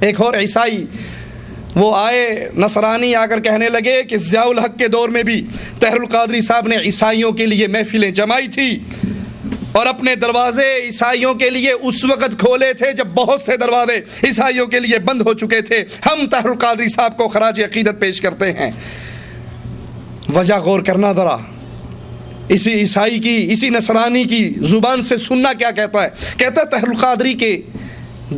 ایک اور عیسائی وہ آئے، نصرانی آ کر کہنے لگے کہ ضیاء الحق کے دور میں بھی طاہر القادری صاحب نے عیسائیوں کے لیے محفلیں جمائی تھی اور اپنے دروازے عیسائیوں کے لیے اس وقت کھولے تھے جب بہت سے دروازے عیسائیوں کے لیے بند ہو چکے تھے۔ ہم طاہر القادری صاحب کو خراج عقیدت پیش کرتے ہیں۔ وجہ غور کرنا ذرا، اسی عیسائی کی، اسی نصرانی کی زبان سے سننا کیا کہتا ہے۔ کہتا ہے طاہر القادری کے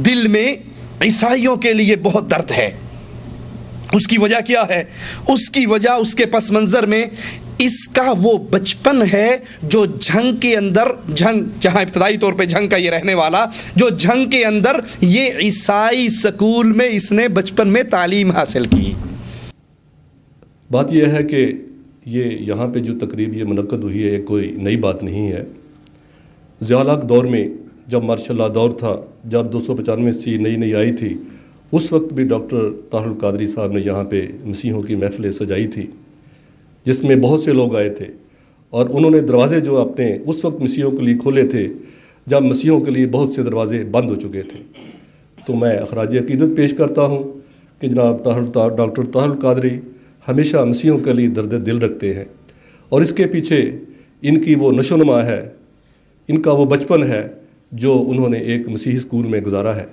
دل میں عیسائیوں کے لیے بہت درد ہے۔ اس کی وجہ کیا ہے؟ اس کی وجہ اس کے پس منظر میں اس کا وہ بچپن ہے جو جھنگ کے اندر، جھنگ جہاں ابتدائی طور پہ جھنگ کا یہ رہنے والا، جو جھنگ کے اندر یہ عیسائی سکول میں اس نے بچپن میں تعلیم حاصل کی۔ بات یہ ہے کہ یہ یہاں پہ جو تقریب یہ منعقد ہوئی ہے کوئی نئی بات نہیں ہے۔ ضیاء الحق دور میں جب ماشاء اللہ دور تھا، جب 295 نئی آئی تھی، اس وقت بھی ڈاکٹر طاہر القادری صاحب نے یہاں پہ مسیحوں کی محفلیں سجائی تھی، جس میں بہت سے لوگ آئے تھے، اور انہوں نے دروازے جو اپنے اس وقت مسیحوں کے لیے کھولے تھے جب مسیحوں کے لیے بہت سے دروازے بند ہو چکے تھے۔ تو میں خراج عقیدت پیش کرتا ہوں کہ جناب ڈاکٹر طاہر القادری ہمیشہ مسیحوں کے لیے درد دل رکھتے ہیں، اور اس کے پیچھے ان کی وہ نشو و نما ہے، ان کا وہ بچپن ہے جو انہوں نے ایک مسیحی اسکول میں گزارا ہے۔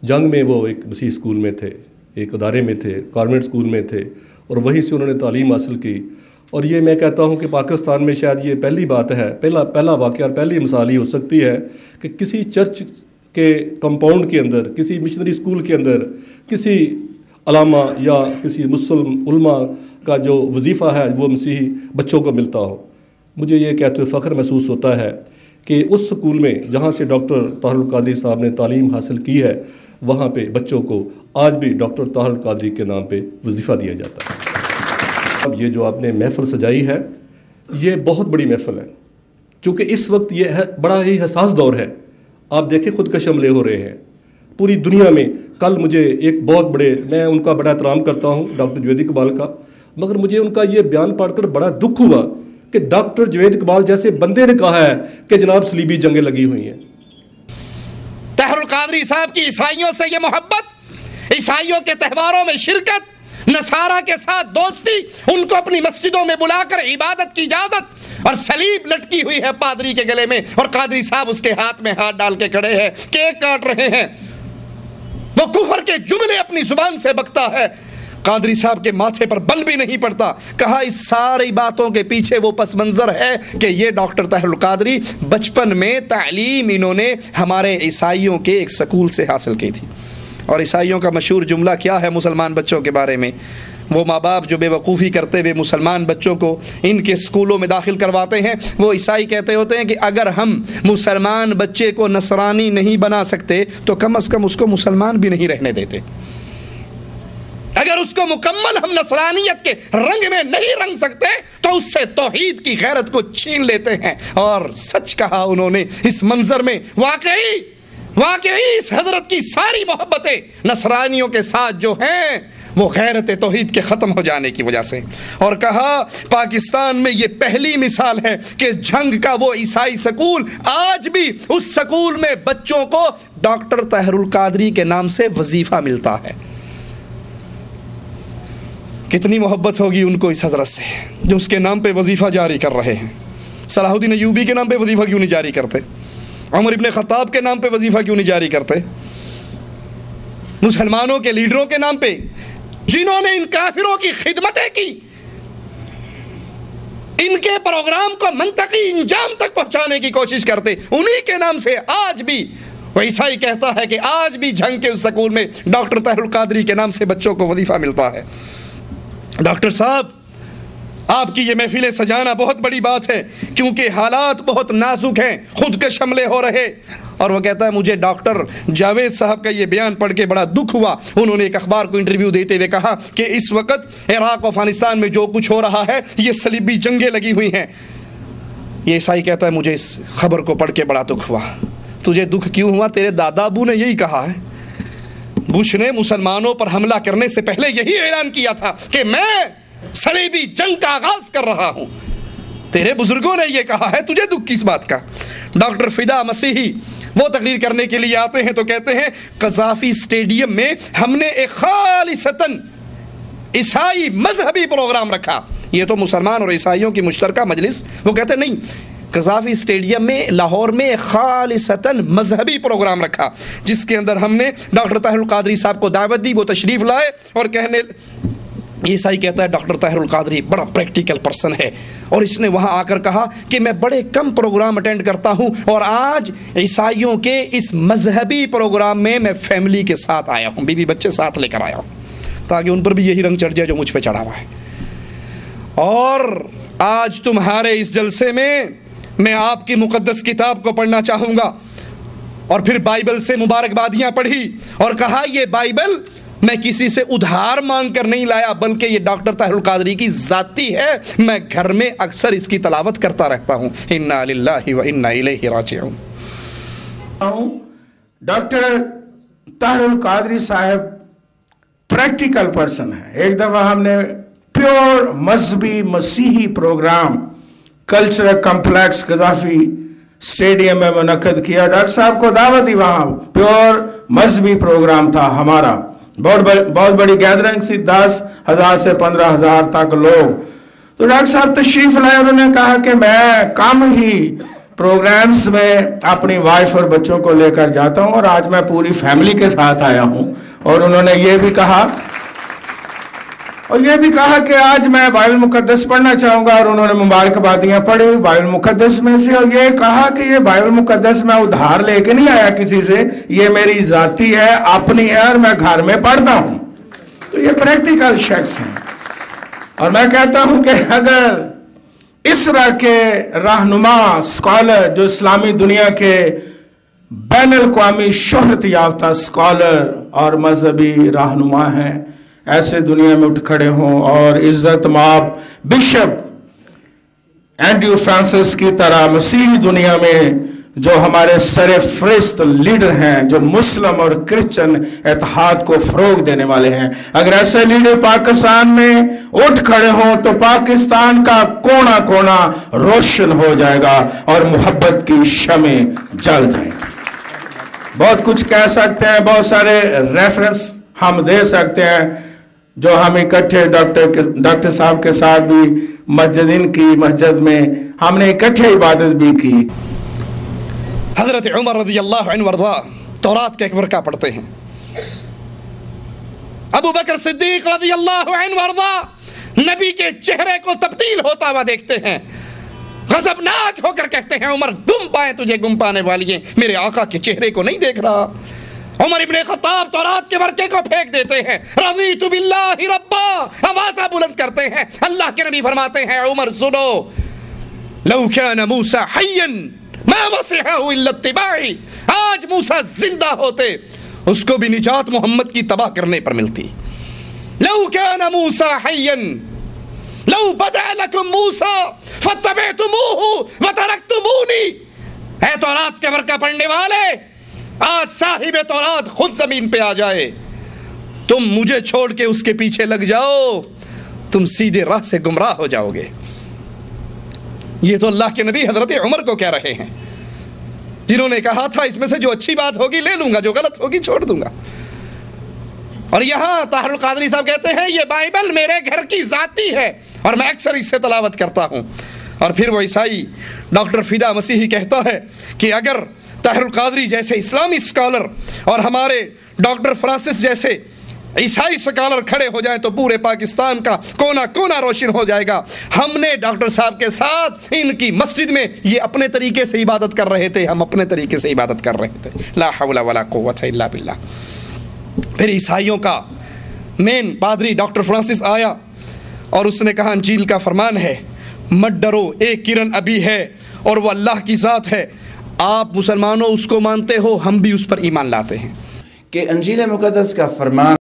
جنگ میں وہ ایک مسیحی اسکول میں تھے، ایک ادارے میں تھے، کانوینٹ اسکول میں تھے، اور وہیں سے انہوں نے تعلیم حاصل کی۔ اور یہ میں کہتا ہوں کہ پاکستان میں شاید یہ پہلی بات ہے، پہلا واقعہ اور پہلی مثال ہی ہو سکتی ہے کہ کسی چرچ کے کمپاؤنڈ کے اندر، کسی مشنری اسکول کے اندر، کسی علامہ یا کسی مسلم علماء کا جو وظیفہ ہے وہ مسیحی بچوں کو ملتا ہو۔ مجھے یہ کہتے ہوئے فخر محسوس ہوتا ہے کہ اس سکول میں جہاں سے ڈاکٹر طاہر القادری صاحب نے تعلیم حاصل کی ہے، وہاں پہ بچوں کو آج بھی ڈاکٹر طاہر القادری کے نام پہ وظیفہ دیا جاتا ہے۔ اب یہ جو آپ نے محفل سجائی ہے، یہ بہت بڑی محفل ہے، چونکہ اس وقت یہ بڑا ہی حساس دور ہے۔ آپ دیکھیں خودکش حملے ہو رہے ہیں پوری دنیا میں۔ کل مجھے ایک بہت بڑے، میں ان کا بڑا احترام کرتا ہوں ڈاکٹر جوید اقبال کا، مگر مجھے ان کا یہ بیان پڑھ کر بڑا دکھ ہوا کہ ڈاکٹر جوید اقبال جیسے بندے نے کہا ہے کہ جناب صلیبی جنگیں لگی ہوئی ہیں۔ طاہر القادری صاحب کی عیسائیوں سے یہ محبت، عیسائیوں کے تہواروں میں شرکت، نصارہ کے ساتھ دوستی، ان کو اپنی مسجدوں میں بلا کر عبادت کی اجازت، اور صلیب لٹکی ہوئی ہے پادری کے گلے میں، اور قادری صاحب اس کے ہاتھ میں ہاتھ ڈال کے کھڑے ہیں، کیک کاٹ رہے ہیں، وہ کفر کے جملے اپنی زبان سے بکتا ہے، قادری صاحب کے ماتھے پر بل بھی نہیں پڑتا۔ کہا اس ساری باتوں کے پیچھے وہ پس منظر ہے کہ یہ ڈاکٹر طاہر القادری بچپن میں تعلیم انہوں نے ہمارے عیسائیوں کے ایک سکول سے حاصل کی تھی۔ اور عیسائیوں کا مشہور جملہ کیا ہے مسلمان بچوں کے بارے میں؟ وہ ماں باپ جو بے وقوفی کرتے ہوئے مسلمان بچوں کو ان کے اسکولوں میں داخل کرواتے ہیں، وہ عیسائی کہتے ہوتے ہیں کہ اگر ہم مسلمان بچے کو نصرانی نہیں بنا سکتے تو کم از کم اس کو مسلمان بھی نہیں رہنے دیتے۔ اگر اس کو مکمل ہم نصرانیت کے رنگ میں نہیں رنگ سکتے تو اس سے توحید کی غیرت کو چھین لیتے ہیں۔ اور سچ کہا انہوں نے اس منظر میں۔ واقعی اس حضرت کی ساری محبتیں نصرانیوں کے ساتھ جو ہیں وہ غیرت توحید کے ختم ہو جانے کی وجہ سے۔ اور کہا پاکستان میں یہ پہلی مثال ہے کہ جھنگ کا وہ عیسائی سکول، آج بھی اس سکول میں بچوں کو ڈاکٹر طاہر القادری کے نام سے وظیفہ ملتا ہے۔ کتنی محبت ہوگی ان کو اس حضرت سے جو اس کے نام پہ وظیفہ جاری کر رہے ہیں۔ صلاح الدین ایوبی کے نام پہ وظیفہ کیوں نہیں جاری کرتے؟ عمر ابن خطاب کے نام پہ وظیفہ کیوں نہیں جاری کرتے؟ مسلمانوں کے لیڈروں کے نام پہ جنہوں نے ان کافروں کی خدمتیں کی، ان کے پروگرام کو منطقی انجام تک پہنچانے کی کوشش کرتے، انہی کے نام سے آج بھی وہ عیسائی کہتا ہے کہ آج بھی جھنگ کے اس سکول میں ڈاکٹر طاہر القادری کے نام سے بچوں کو وظیفہ ملتا ہے۔ ڈاکٹر صاحب، آپ کی یہ محفلیں سجانا بہت بڑی بات ہے، کیونکہ حالات بہت نازک ہیں، خودکش حملے ہو رہے۔ اور وہ کہتا ہے مجھے ڈاکٹر جاوید صاحب کا یہ بیان پڑھ کے بڑا دکھ ہوا۔ انہوں نے ایک اخبار کو انٹرویو دیتے ہوئے کہا کہ اس وقت عراق و افغانستان میں جو کچھ ہو رہا ہے یہ صلیبی جنگیں لگی ہوئی ہیں۔ یہ عیسائی کہتا ہے مجھے اس خبر کو پڑھ کے بڑا دکھ ہوا۔ تجھے دکھ کیوں ہوا؟ تیرے دادا ابو نے یہی کہا ہے۔ بش نے مسلمانوں پر حملہ کرنے سے پہلے یہی اعلان کیا تھا کہ میں صلیبی جنگ کا آغاز کر رہا ہوں۔ تیرے بزرگوں نے یہ کہا ہے، تجھے دکھ کس بات کا؟ ڈاکٹر فدا مسیحی وہ تقریر کرنے کے لیے آتے ہیں تو کہتے ہیں قذافی اسٹیڈیم میں ہم نے ایک خالصتاً عیسائی مذہبی پروگرام رکھا. یہ تو مسلمان اور عیسائیوں کی مشترکہ مجلس. وہ کہتے ہیں نہیں، قذافی اسٹیڈیم میں لاہور میں خالصتاً مذہبی پروگرام رکھا جس کے اندر ہم نے ڈاکٹر طاہر القادری صاحب کو دعوت دی. وہ تشریف لائے اور کہنے، عیسائی کہتا ہے ڈاکٹر طاہر القادری بڑا پریکٹیکل پرسن ہے، اور اس نے وہاں آ کر کہا کہ میں بڑے کم پروگرام اٹینڈ کرتا ہوں اور آج عیسائیوں کے اس مذہبی پروگرام میں میں فیملی کے ساتھ آیا ہوں، بیوی بچے ساتھ لے کر آیا ہوں تاکہ ان پر بھی یہی رنگ چڑھ جائے جو مجھ پہ چڑھا ہوا ہے. اور آج تمہارے اس جلسے میں آپ کی مقدس کتاب کو پڑھنا چاہوں گا. اور پھر بائبل سے مبارکبادیاں پڑھی اور کہا یہ بائبل میں کسی سے ادھار مانگ کر نہیں لایا بلکہ یہ ڈاکٹر طاہر القادری کی ذاتی ہے، میں گھر میں اکثر اس کی تلاوت کرتا رہتا ہوں. انا للہ و انا الیہ راجعون. ڈاکٹر طاہر القادری صاحب پریکٹیکل پرسن ہے. ایک دفعہ ہم نے پیور مذہبی مسیحی programme cultural complex Gaddafi stadium میں منعقد کیا. ڈاکٹر صاحب کو دعوت دی، وہاں پیور مذہبی پروگرام تھا ہمارا. بہت بڑی گیدرنگ سی، 10,000 سے 15,000 تک لوگ. تو ڈاکٹر صاحب تشریف لائے، انہوں نے کہا کہ میں کم ہی پروگرامز میں اپنی وائف اور بچوں کو لے کر جاتا ہوں اور آج میں پوری فیملی کے ساتھ آیا ہوں. اور انہوں نے یہ بھی کہا کہ آج میں بائبل مقدس پڑھنا چاہوں گا، اور انہوں نے مبارکبادیاں پڑھی بائبل مقدس میں سے، اور یہ کہا کہ یہ بائبل مقدس میں ادھار لے کے نہیں آیا کسی سے، یہ میری ذاتی ہے، اپنی ہے، اور میں گھر میں پڑھتا ہوں. تو یہ پریکٹیکل شخص ہیں. اور میں کہتا ہوں کہ اگر اس طرح کے رہنما اسکالر جو اسلامی دنیا کے بین الاقوامی شہرت یافتہ اسکالر اور مذہبی رہنما ہیں، ایسے دنیا میں اٹھ کھڑے ہوں اور عزت مآب بشپ اینڈریو فرانسس کی طرح مسیحی دنیا میں جو ہمارے سر فہرست لیڈر ہیں، جو مسلم اور کرسچن اتحاد کو فروغ دینے والے ہیں، اگر ایسے لیڈر پاکستان میں اٹھ کھڑے ہوں تو پاکستان کا کونا کونا روشن ہو جائے گا اور محبت کی شمعیں جل جائیں گی. بہت کچھ کہہ سکتے ہیں، بہت سارے ریفرنس ہم دے سکتے ہیں جو ہم اکٹھے ڈاکٹر صاحب کے ساتھ بھی مسجد میں ہم نے اکٹھے عبادت بھی کی. حضرت عمر رضی اللہ عنہ وارضا تورات کا ایک ورقہ پڑھتے ہیں. ابو بکر صدیق رضی اللہ عنہ وارضا نبی کے چہرے کو تبدیل ہوتا ہوا دیکھتے ہیں، غضبناک ہو کر کہتے ہیں عمر گم پائے تجھے گم پانے والی ہیں، میرے آقا کے چہرے کو نہیں دیکھ رہا. عمر ابن خطاب تورات کے ورقے کو پھینک دیتے ہیں، رضیت باللہ ربا، آوازہ بلند کرتے ہیں. اللہ کے نبی فرماتے ہیں عمر سنو، لو کان موسیٰ حیا ما وسعہ الا اتباعی، آج موسیٰ زندہ ہوتے اس کو بھی نجات محمد کی تباہ کرنے پر ملتی. لو کان موسیٰ حیا لو بدأ لکم موسیٰ فاتبعتموہ وترکتمونی. اے تورات کے ورقہ پڑھنے والے، آج صاحب تورات خود زمین پہ آ جائے، تم مجھے چھوڑ کے اس کے پیچھے لگ جاؤ، تم سیدھے راہ سے گمراہ ہو جاؤ گے. یہ تو اللہ کے نبی حضرت عمر کو کہہ رہے ہیں، جنہوں نے کہا تھا اس میں سے جو اچھی بات ہوگی لے لوں گا، جو غلط ہوگی چھوڑ دوں گا. اور یہاں طاہر القادری صاحب کہتے ہیں یہ بائبل میرے گھر کی ذاتی ہے اور میں اکثر اس سے تلاوت کرتا ہوں. اور پھر وہ عیسائی ڈاکٹر فدا مسیحی کہتا ہے کہ اگر طاہر القادری جیسے اسلامی اسکالر اور ہمارے ڈاکٹر فرانسس جیسے عیسائی اسکالر کھڑے ہو جائیں تو پورے پاکستان کا کونا کونا روشن ہو جائے گا. ہم نے ڈاکٹر صاحب کے ساتھ ان کی مسجد میں یہ اپنے طریقے سے عبادت کر رہے تھے، ہم اپنے طریقے سے عبادت کر رہے تھے. لا حول ولا قوت الا باللہ. پھر عیسائیوں کا مین پادری ڈاکٹر فرانسس آیا اور اس نے کہا انجیل کا فرمان ہے مت ڈرو، ایک کرن ابھی ہے اور وہ اللہ کی ذات ہے. آپ مسلمانوں اس کو مانتے ہو، ہم بھی اس پر ایمان لاتے ہیں کہ انجیل مقدس کا فرمان